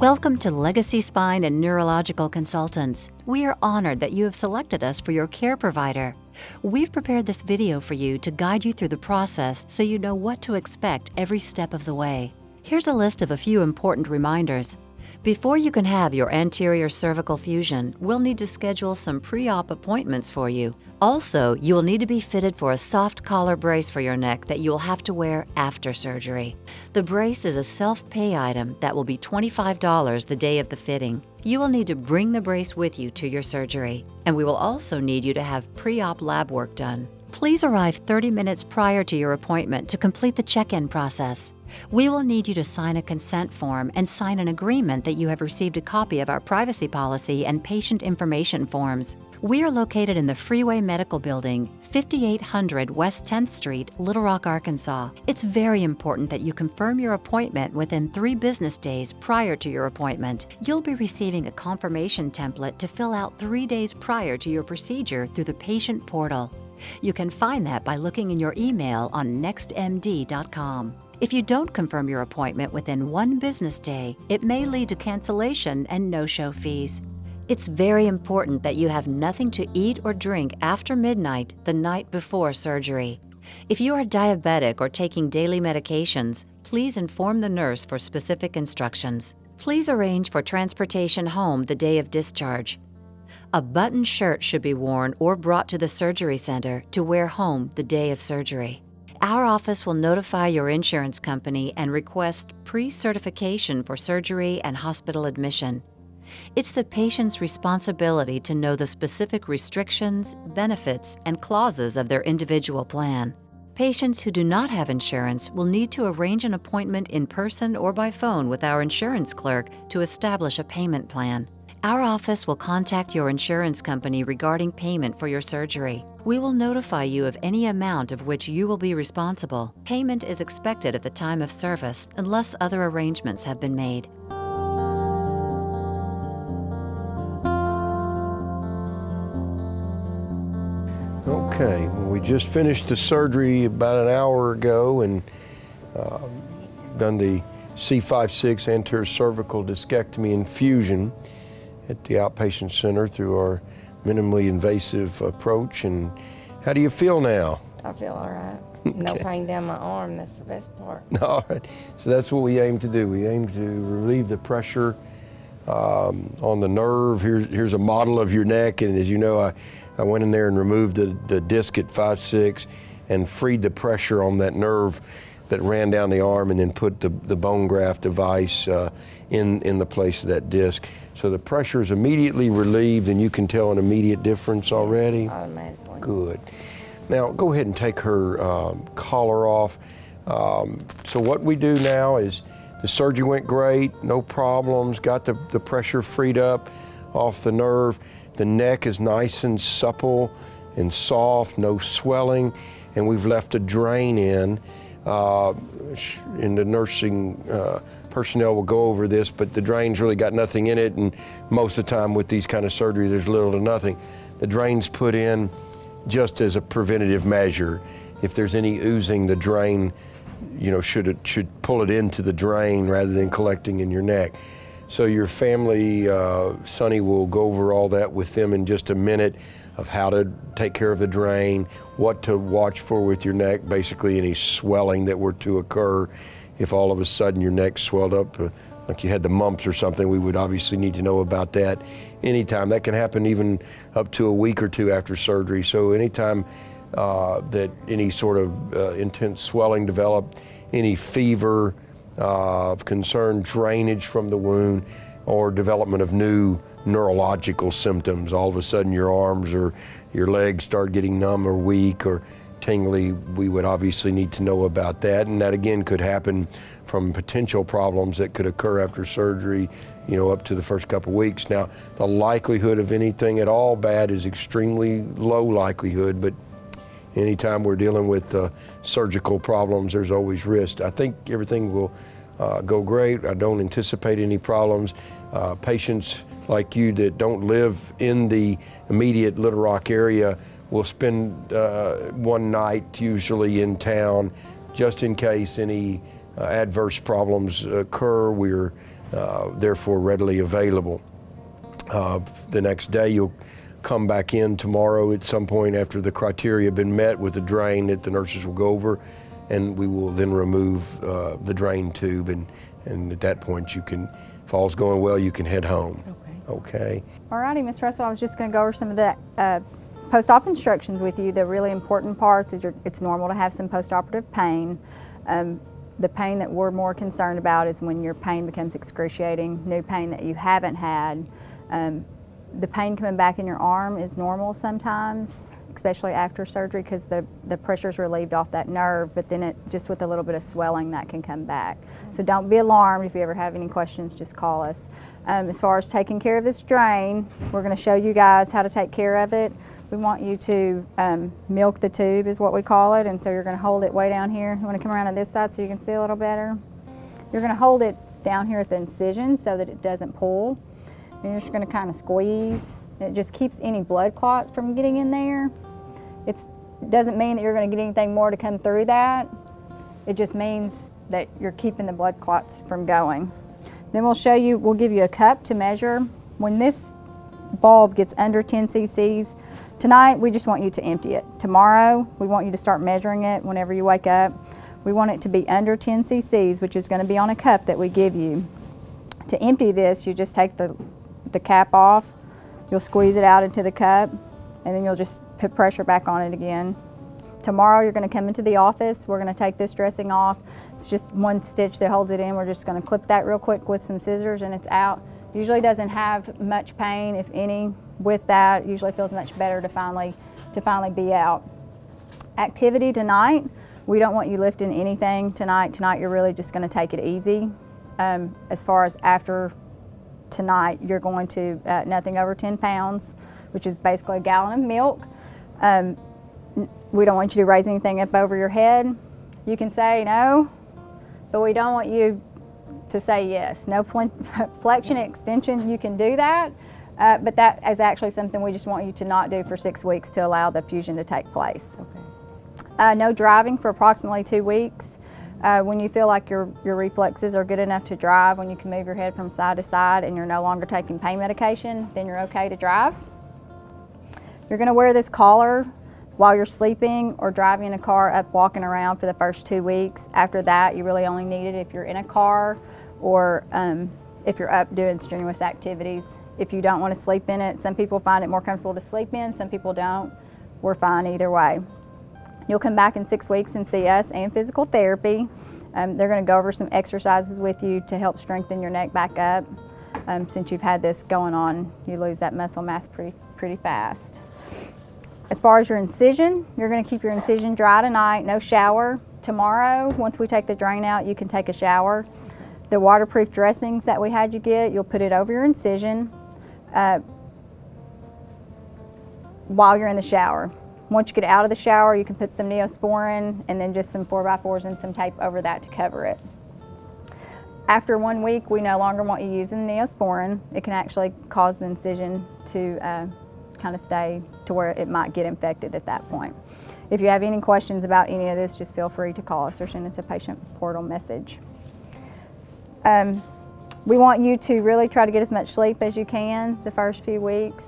Welcome to Legacy Spine and Neurological Consultants. We are honored that you have selected us for your care provider. We've prepared this video for you to guide you through the process so you know what to expect every step of the way. Here's a list of a few important reminders. Before you can have your anterior cervical fusion, we'll need to schedule some pre-op appointments for you. Also, you will need to be fitted for a soft collar brace for your neck that you will have to wear after surgery. The brace is a self-pay item that will be $25 the day of the fitting. You will need to bring the brace with you to your surgery, and we will also need you to have pre-op lab work done. Please arrive 30 minutes prior to your appointment to complete the check-in process. We will need you to sign a consent form and sign an agreement that you have received a copy of our privacy policy and patient information forms. We are located in the Freeway Medical Building, 5800 West 10th Street, Little Rock, Arkansas. It's very important that you confirm your appointment within 3 business days prior to your appointment. You'll be receiving a confirmation template to fill out 3 days prior to your procedure through the patient portal. You can find that by looking in your email on nextmd.com. If you don't confirm your appointment within 1 business day, it may lead to cancellation and no-show fees. It's very important that you have nothing to eat or drink after midnight the night before surgery. If you are diabetic or taking daily medications, please inform the nurse for specific instructions. Please arrange for transportation home the day of discharge. A button shirt should be worn or brought to the surgery center to wear home the day of surgery. Our office will notify your insurance company and request pre-certification for surgery and hospital admission. It's the patient's responsibility to know the specific restrictions, benefits, and clauses of their individual plan. Patients who do not have insurance will need to arrange an appointment in person or by phone with our insurance clerk to establish a payment plan. Our office will contact your insurance company regarding payment for your surgery. We will notify you of any amount of which you will be responsible. Payment is expected at the time of service unless other arrangements have been made. Okay, well, we just finished the surgery about an hour ago and done the C5-6 anterior cervical discectomy infusion at the outpatient center through our minimally invasive approach. And how do you feel now? I feel all right. No pain down my arm, that's the best part. All right, so that's what we aim to do. We aim to relieve the pressure on the nerve. Here's a model of your neck, and as you know, I went in there and removed the disc at 5-6 and freed the pressure on that nerve that ran down the arm, and then put the bone graft device in the place of that disc. So the pressure is immediately relieved, and you can tell an immediate difference already? Automatically. Good. Now go ahead and take her collar off. So what we do now is, the surgery went great, no problems, got the pressure freed up off the nerve. The neck is nice and supple and soft, no swelling, and we've left a drain in. And the nursing personnel will go over this, but the drain's really got nothing in it, and most of the time with these kind of surgery, there's little to nothing. The drain's put in just as a preventative measure. If there's any oozing, the drain, should pull it into the drain rather than collecting in your neck. So your family, Sonny will go over all that with them in just a minute, of how to take care of the drain, what to watch for with your neck, basically any swelling that were to occur. If all of a sudden your neck swelled up, like you had the mumps or something, we would obviously need to know about that anytime. That can happen even up to a week or 2 after surgery. So anytime that any sort of intense swelling developed, any fever, of concern, drainage from the wound, or development of new neurological symptoms. All of a sudden your arms or your legs start getting numb or weak or tingly, we would obviously need to know about that. And that again could happen from potential problems that could occur after surgery, up to the first couple weeks. Now, the likelihood of anything at all bad is extremely low likelihood, but anytime we're dealing with surgical problems, there's always risk. I think everything will go great. I don't anticipate any problems. Patients like you that don't live in the immediate Little Rock area will spend 1 night usually in town, just in case any adverse problems occur. We're therefore readily available. The next day you'll come back in tomorrow at some point after the criteria have been met with a drain that the nurses will go over, and we will then remove the drain tube, and at that point you can, if all's going well, you can head home. Okay. Alrighty, Ms. Russell, I was just going to go over some of the post-op instructions with you. The really important parts is it's normal to have some post-operative pain. The pain that we're more concerned about is when your pain becomes excruciating, new pain that you haven't had. The pain coming back in your arm is normal sometimes, especially after surgery, because the pressure's relieved off that nerve, but then just with a little bit of swelling that can come back. So don't be alarmed. If you ever have any questions, just call us. As far as taking care of this drain, we're going to show you guys how to take care of it. We want you to milk the tube is what we call it, and so you're going to hold it way down here. You want to come around to this side so you can see a little better. You're going to hold it down here at the incision so that it doesn't pull. And you're just going to kind of squeeze. It just keeps any blood clots from getting in there. It doesn't mean that you're going to get anything more to come through that. It just means that you're keeping the blood clots from going. Then we'll give you a cup to measure. When this bulb gets under 10 cc's, tonight we just want you to empty it. Tomorrow we want you to start measuring it whenever you wake up. We want it to be under 10 cc's, which is going to be on a cup that we give you. To empty this, you just take the cap off, you'll squeeze it out into the cup, and then you'll just put pressure back on it again. Tomorrow you're going to come into the office, we're going to take this dressing off. It's just one stitch that holds it in. We're just going to clip that real quick with some scissors and it's out. Usually doesn't have much pain, if any, with that. Usually feels much better to finally be out. Activity tonight, we don't want you lifting anything tonight. Tonight you're really just going to take it easy. As far as after tonight, you're going to nothing over 10 pounds, which is basically a gallon of milk. We don't want you to raise anything up over your head. You can say no, but we don't want you to say yes. No flexion extension, you can do that, but that is actually something we just want you to not do for 6 weeks to allow the fusion to take place. Okay. No driving for approximately 2 weeks. When you feel like your reflexes are good enough to drive, when you can move your head from side to side and you're no longer taking pain medication, then you're okay to drive. You're going to wear this collar while you're sleeping or driving in a car up walking around for the first 2 weeks. After that, you really only need it if you're in a car or if you're up doing strenuous activities. If you don't want to sleep in it, some people find it more comfortable to sleep in, some people don't. We're fine either way. You'll come back in 6 weeks and see us and physical therapy. They're going to go over some exercises with you to help strengthen your neck back up. Since you've had this going on, you lose that muscle mass pretty fast. As far as your incision, you're going to keep your incision dry tonight, no shower. Tomorrow, once we take the drain out, you can take a shower. The waterproof dressings that we had you get, you'll put it over your incision while you're in the shower. Once you get out of the shower, you can put some Neosporin and then just some 4x4s and some tape over that to cover it. After 1 week, we no longer want you using the Neosporin. It can actually cause the incision to kind of stay to where it might get infected at that point. If you have any questions about any of this, just feel free to call us or send us a patient portal message. We want you to really try to get as much sleep as you can the first few weeks.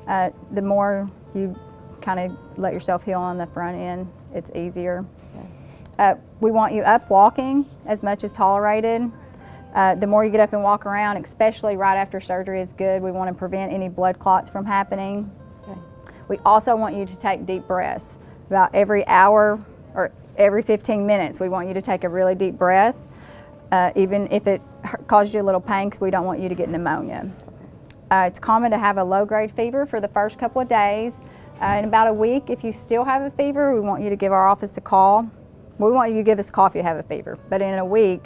The more you kind of let yourself heal on the front end, it's easier. Okay. We want you up walking as much as tolerated. The more you get up and walk around, especially right after surgery, is good. We want to prevent any blood clots from happening. Okay. We also want you to take deep breaths. About every hour or every 15 minutes, we want you to take a really deep breath, even if it causes you a little pain, because we don't want you to get pneumonia. It's common to have a low-grade fever for the first couple of days. In about a week, if you still have a fever, we want you to give our office a call. We want you to give us a call if you have a fever. But in a week,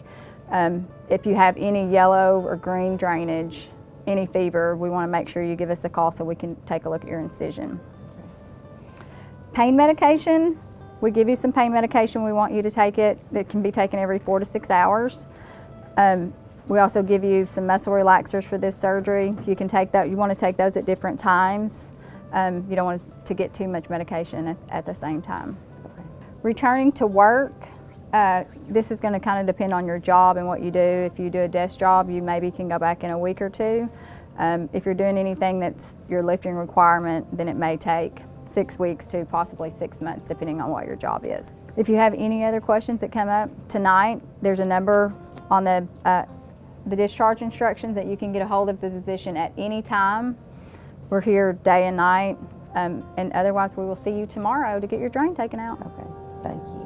if you have any yellow or green drainage, any fever, we want to make sure you give us a call so we can take a look at your incision. Pain medication, we give you some pain medication. We want you to take it. It can be taken every 4 to 6 hours. We also give you some muscle relaxers for this surgery. You can take that. You want to take those at different times. You don't want to get too much medication at the same time. Okay. Returning to work, This is going to kind of depend on your job and what you do. If you do a desk job, you maybe can go back in a week or two. If you're doing anything that's your lifting requirement, then it may take 6 weeks to possibly 6 months, depending on what your job is. If you have any other questions that come up tonight, there's a number on the discharge instructions that you can get a hold of the physician at any time. We're here day and night, and otherwise we will see you tomorrow to get your drain taken out. Okay, thank you.